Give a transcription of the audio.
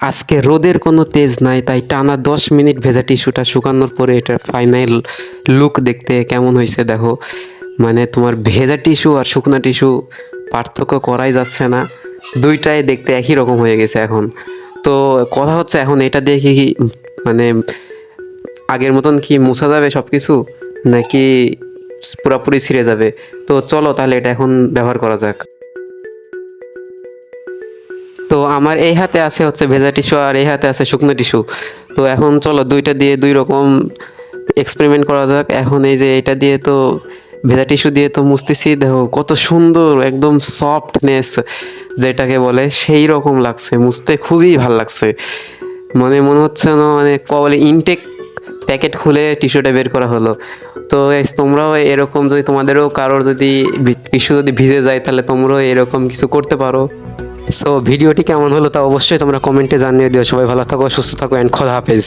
আজকে রোদের কোনো তেজ নাই, তাই টানা 10 মিনিট ভেজা টিস্যুটা শুকানোর পরে এটার ফাইনাল লুক দেখতে কেমন হয়েছে দেখো। মানে তোমার ভেজা টিস্যু আর শুকনা টিস্যু পার্থক্য করাই যাচ্ছে না, দুইটাই দেখতে একই রকম হয়ে গেছে এখন। তো কথা হচ্ছে এখন এটা দিয়ে কি মানে আগের মতন কি মুছা যাবে সব কিছু, নাকি পুরোপুরি ছিঁড়ে যাবে? তো চলো তাহলে এটা এখন ব্যবহার করা যাক। তো আমার এই হাতে আছে হচ্ছে ভেজা টিস্যু আর এই হাতে আছে শুকনো টিস্যু। তো এখন চলো দুইটা দিয়ে দুই রকম এক্সপেরিমেন্ট করা যাক। এখন এই যে এটা দিয়ে তো ভেজা টিস্যু দিয়ে তো মুছতেছি, দেখো কত সুন্দর একদম সফটনেস যেটাকে বলে সেই রকম লাগছে, মুছতে খুবই ভাল লাগছে। মনে হচ্ছে না মানে বলে ইনটেক প্যাকেট খুলে টিস্যুটা বের করা হলো। তো guys, তোমরাও এরকম যদি তোমাদেরও কারোর যদি টিস্যু যদি ভিজে যায় তাহলে তোমরাও এরকম কিছু করতে পারো। সো ভিডিওটি কেমন হলো তা অবশ্যই তোমরা কমেন্টে জানিয়ে দিও। সবাই ভালো থাকো, সুস্থ থাকো, অ্যান্ড খোদা হাফেজ।